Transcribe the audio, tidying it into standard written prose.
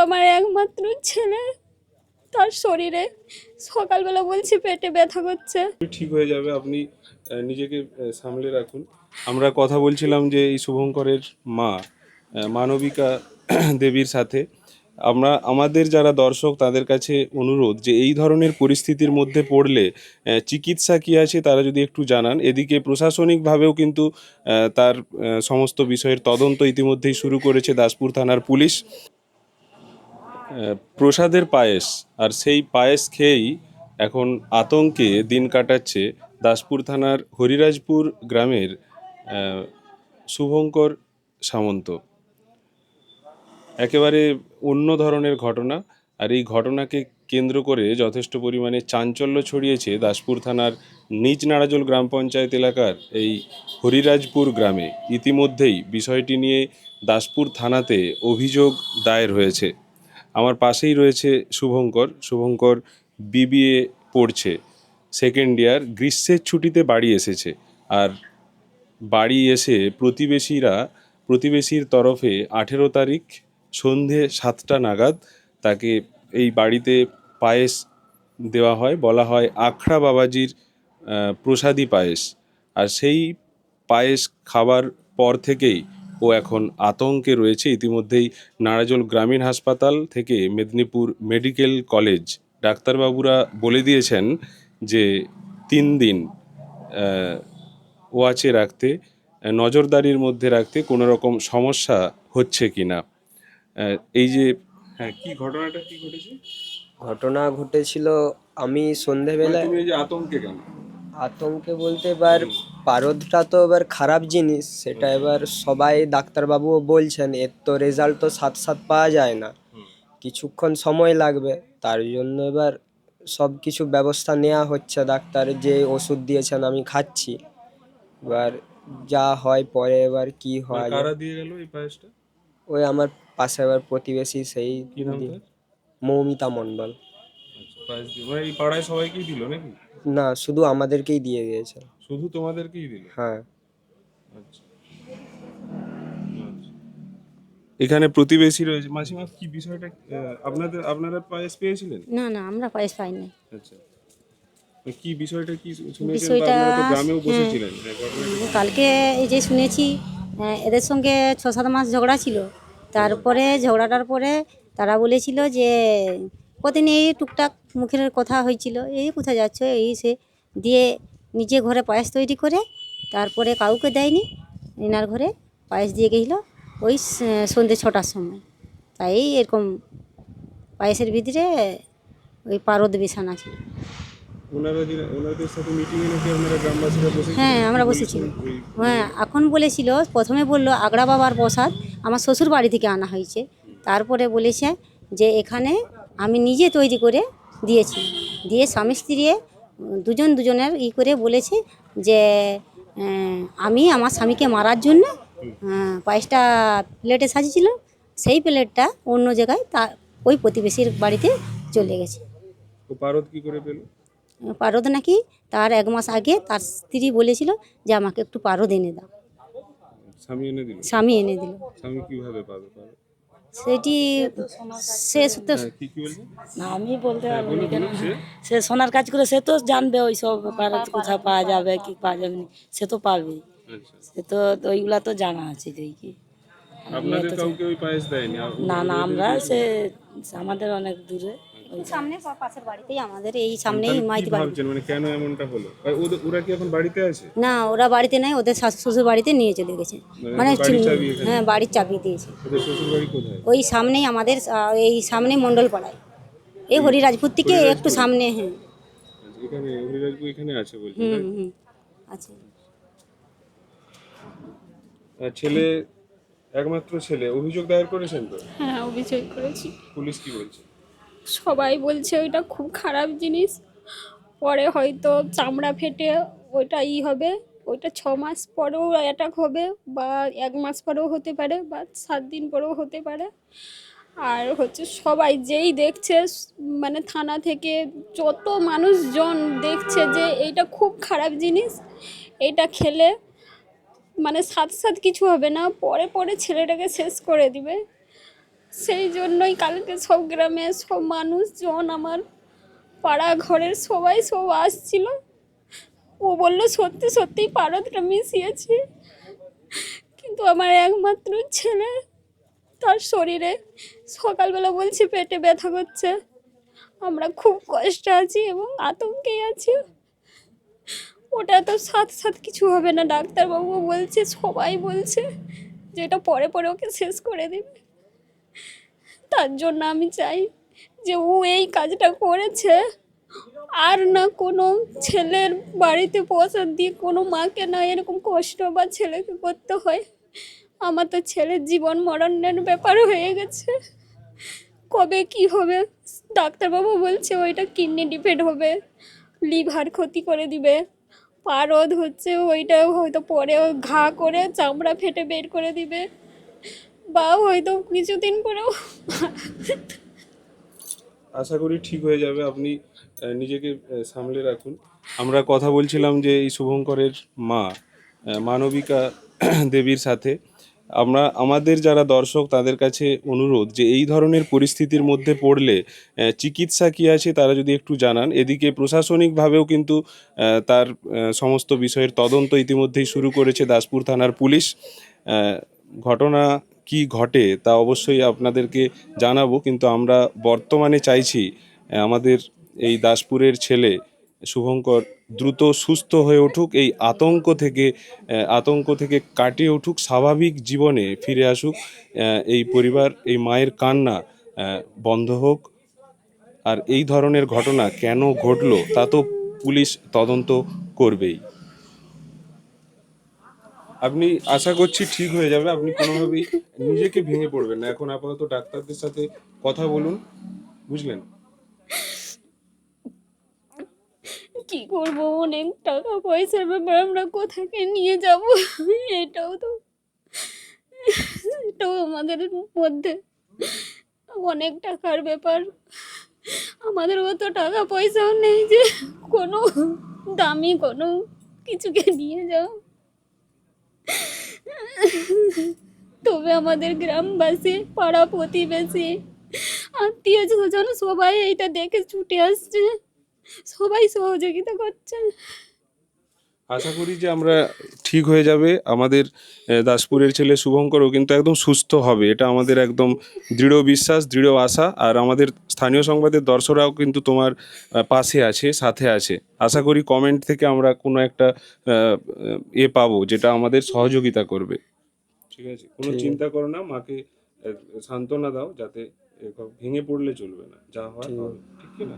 আমার একমাত্র ছেলে, তার শরীরে সকালবেলা বলছি পেটে ব্যথা করছে। ঠিক হয়ে যাবে, আপনি নিজেকে সামলে রাখুন। আমরা কথা বলছিলাম যে এই শুভঙ্করের মা মানবিকা দেবীর সাথে। আমরা আমাদের যারা দর্শক তাদের কাছে অনুরোধ যে এই ধরনের পরিস্থিতির মধ্যে পড়লে চিকিৎসা কী আছে তারা যদি একটু জানান। এদিকে প্রশাসনিকভাবেও কিন্তু তার সমস্ত বিষয়ের তদন্ত ইতিমধ্যেই শুরু করেছে দাসপুর থানার পুলিশ। প্রসাদের পায়েস, আর সেই পায়েস খেয়েই এখন আতঙ্কে দিন কাটাচ্ছে দাসপুর থানার হরিরাজপুর গ্রামের শুভঙ্কর সামন্ত। একেবারে অন্য ধরনের ঘটনা, আর এই ঘটনাকে কেন্দ্র করে যথেষ্ট পরিমাণে চাঞ্চল্য ছড়িয়েছে দাসপুর থানার নিজ নাড়াজোল গ্রাম পঞ্চায়েত এলাকার এই হরিরাজপুর গ্রামে। ইতিমধ্যেই বিষয়টি নিয়ে দাসপুর থানাতে অভিযোগ দায়ের হয়েছে। আমার পাশেই রয়েছে শুভঙ্কর বিবিএ পড়ছে, সেকেন্ড ইয়ার, গ্রীষ্মের ছুটিতে বাড়ি এসেছে। আর বাড়ি এসে প্রতিবেশীর তরফে 18 তারিখ সন্ধে 7টা নাগাদ তাকে এই বাড়িতে পায়েস দেওয়া হয়, বলা হয় আখড়া বাবাজির প্রসাদী পায়েস। আর সেই পায়েস খাবার পর থেকেই ও এখন আতঙ্কে রয়েছে। ইতিমধ্যেই নাড়াজোল গ্রামীণ হাসপাতাল থেকে মেদিনীপুর মেডিকেল কলেজ ডাক্তারবাবুরা বলে দিয়েছেন যে 3 দিন ওয়াচে রাখতে, নজরদারির মধ্যে রাখতে, কোনো রকম সমস্যা হচ্ছে কি না। এই যে, হ্যাঁ, কি ঘটনাটা কি ঘটেছে? ঘটনা ঘটেছিল, আমি সন্ধেবেলায় তুমি এই যে আতঙ্কে কেন? আতঙ্কে বলতে এবার পারদটা তো এবার খারাপ জিনিস, সেটা এবার সবাই ডাক্তারবাবুও বলছেন এর তো রেজাল্ট তো সাথ সাথ পাওয়া যায় না, কিছুক্ষণ সময় লাগবে। তার জন্য এবার সব কিছু ব্যবস্থা নেওয়া হচ্ছে, ডাক্তার যে ওষুধ দিয়েছেন আমি খাচ্ছি, এবার যা হয় পরে এবার কি হয়। কারা দিয়ে গেল এই পায়েসটা? ওই আমার পাশে এবার প্রতিবেশী সেই কি নাম তার? মৌমিতা মণ্ডল। আচ্ছা, পায়েস দিয়ে মানে এই পাড়ায় সবাইকেই দিল নাকি? না, শুধু আমাদেরকেই দিয়ে গিয়েছে। শুধু তোমাদেরকেই দিল? হ্যাঁ। আচ্ছা, আচ্ছা। এখানে প্রতিবেশী রয়েছে। মাসিমা, কি বিষয়টা? আপনারা পায়েস পেয়েছিলেন? না না, আমরা পায়েস পাইনি। আচ্ছা, কি বিষয়টা কি শুনেছেন? বা বিষয়টা আপনারা তো গ্রামেও হ্যাঁ, বসেছিলেন, ঘটনাটা কালকে এই যে শুনেছি এদের সঙ্গে 6-7 মাস ঝগড়া ছিল। তারপরে ঝগড়াটার পরে তারা বলেছিল যে কদিন এই টুকটাক মুখের কথা হয়েছিল, এই কোথায় যাচ্ছ এই সে, দিয়ে নিজে ঘরে পায়েস তৈরি করে তারপরে কাউকে দেয়নি, এনার ঘরে পায়েস দিয়ে গেছিলো ওই সন্ধ্যে 6টার সময়। তাই এরকম পায়েসের ভিতরে ওই পারদ বিছানা ছিল। ওনাদের সাথে মিটিং এ নাকি আপনারা গ্রামবাসীরা বসেছিলেন? হ্যাঁ, আমরা বসেছিলাম। হ্যাঁ, এখন বলেছিল, প্রথমে বললো আগড়া বাবার প্রসাদ আমার শ্বশুর বাড়ি থেকে আনা হয়েছে। তারপরে বলেছে যে এখানে আমি নিজে তৈরি করে দিয়েছি, দিয়ে স্বামী স্ত্রী দুজনের করে বলেছে যে আমি আমার স্বামীকে মারার জন্য পায়েসটা প্লেটে সাজিয়েছিল, সেই প্লেটটা অন্য জায়গায় তা ওই প্রতিবেশীর বাড়িতে চলে গেছে। ও পারদ কি করে পেল? পারদ নাকি তার 1 মাস আগে তার স্ত্রী বলেছিল যে আমাকে একটু পারদ এনে দাও, স্বামী এনে দিল? স্বামী এনে দিল। স্বামী কিভাবে পাবে? সেটি শেষ তো কি কি বলছেন? না, আমি বলতে পারবো না, কেন সে সে সোনার কাজ করে, সে তো জানবে ওই সব ব্যাপার, কোথায় পাওয়া যাবে কি পাওয়া যাবে না, সে তো পাবে, আচ্ছা, সে তো ওইগুলা তো জানা আছে দেখি। আপনাদের কাউকে ওই পায়েস দেয়নি? না না, আমরা আমাদের অনেক দূরে, সামনে পাশের বাড়িতেই, আমাদের এই সামনেই তাহলে কি মাইতি বাড়ি। ভাবছেন, মানে কেন এমনটা হলো? ওরা কি এখন বাড়িতে আছে? না, ওরা বাড়িতে নাই, ওদের শ্বশুর বাড়িতে নিয়ে চলে গেছে। মানে বাড়ির চাবি এখানে? হ্যাঁ, বাড়ির চাবি দিয়েছে। ওদের শ্বশুর বাড়ি কোথায়? ওই সামনেই আমাদের এই সামনে মণ্ডল পাড়ায়, এই হরিরাজপুর থেকে একটু সামনে। হ্যাঁ, আচ্ছা, এখানে হরিরাজপুর এখানে আছে বলছেন? হুম তাই? হুম আছে। আর ছেলে, একমাত্র ছেলে, অভিযোগ দায়ের করেছেন তো? হ্যাঁ, অভিযোগ করেছি। পুলিশ কি বলছে? সবাই বলছে ওইটা খুব খারাপ জিনিস, পরে হয়তো চামড়া ফেটে ওইটা হবে, ওইটা 6 মাস পরেও অ্যাটাক হবে, বা 1 মাস পরেও হতে পারে, বা 7 দিন পরেও হতে পারে। আর হচ্ছে সবাই যেই দেখছে, মানে থানা থেকে যত মানুষজন দেখছে যে এইটা খুব খারাপ জিনিস, এইটা খেলে মানে সাথে সাথে কিছু হবে না, পরে পরে ছেলেটাকে শেষ করে দিবে। সেই জন্যই কালকে সব গ্রামে সব মানুষজন আমার পাড়া ঘরের সব আসছিল। ও বললো সত্যি সত্যি পারদটা মিশিয়েছে, কিন্তু আমার একমাত্র ছেলে, তার শরীরে সকালবেলা বলছে পেটে ব্যথা করছে। আমরা খুব কষ্টে আছি এবং আতঙ্কে আছি। ওটা তো সাথ কিছু হবে না, ডাক্তারবাবু বলছে, সবাই বলছে যে এটা পরে পরে ওকে শেষ করে দেবে। তার জন্য আমি চাই যে ও এই কাজটা করেছে আর না কোনো ছেলের বাড়িতে প্রসাদ দিয়ে কোনো মাকে না এরকম কষ্ট বা ছেলেকে করতে হয়। আমার তো ছেলের জীবন মরণের ব্যাপার হয়ে গেছে, কবে কি হবে। ডাক্তারবাবু বলছে ওইটা কিডনি ডিফেক্ট হবে, লিভার ক্ষতি করে দিবে। পারদ হচ্ছে ওইটা হয়তো পরে ঘা করে চামড়া ফেটে বের করে দিবে, বা হয়তো কিছুদিন পরেও আশা করি ঠিক হয়ে যাবে, আপনি নিজেকে সামলে রাখুন। আমরা কথা বলছিলাম যে এই শুভঙ্করের মা মানবিকা দেবীর সাথে। আমরা আমাদের যারা দর্শক তাদের কাছে অনুরোধ যে এই ধরনের পরিস্থিতির মধ্যে পড়লে চিকিৎসা কী আছে তারা যদি একটু জানান। এদিকে প্রশাসনিকভাবেও কিন্তু তার সমস্ত বিষয়ের তদন্ত ইতিমধ্যেই শুরু করেছে দাসপুর থানার পুলিশ। ঘটনা কি ঘটে তা অবশ্যই আপনাদেরকে জানাবো, কিন্তু আমরা বর্তমানে চাইছি আমাদের এই দাসপুরের ছেলে শুভঙ্কর দ্রুত সুস্থ হয়ে উঠুক, এই আতঙ্ক থেকে কাটিয়ে উঠুক, স্বাভাবিক জীবনে ফিরে আসুক, এই পরিবার, এই মায়ের কান্না বন্ধ হোক। আর এই ধরনের ঘটনা কেন ঘটলো তা তো পুলিশ তদন্ত করবেই। আপনি আশা করছি ঠিক হয়ে যাবে, আপনি কোনোভাবেই নিজেকে ভেঙে পড়বেন না। এখন আপাতত ডাক্তারদের সাথে কথা বলুন, বুঝলেন? কি করবো, অনেক টাকা পয়সার ব্যাপার, আমরা কোথাকে নিয়ে যাব, এটাও তো এটাও আমাদের মধ্যে অনেক টাকার ব্যাপার। আমাদের অত টাকা পয়সাও নেই যে কোনো দামি কোনো কিছুকে নিয়ে যাও। তবে আমাদের গ্রামবাসী, পাড়া প্রতিবেশী, আত্মীয় স্বজন সবাই এইটা দেখে ছুটে আসছে, সবাই সহযোগিতা করছে। আশা করি যে আমরা ঠিক হয়ে যাবে। আমাদের দাসপুরের ছেলে শুভঙ্করও কিন্তু একদম সুস্থ হবে, এটা আমাদের একদম দৃঢ় বিশ্বাস, দৃঢ় আশা। আর আমাদের স্থানীয় সংবাদের দর্শকরাও কিন্তু তোমার পাশে আছে, সাথে আছে। আশা করি কমেন্ট থেকে আমরা কোনো একটা পাবো যেটা আমাদের সহযোগিতা করবে। ঠিক আছে, কোনো চিন্তা করো না, মাকে সান্ত্বনা দাও, যাতে ভেঙে পড়লে চলবে না, যা হয় হবে, ঠিক কি না?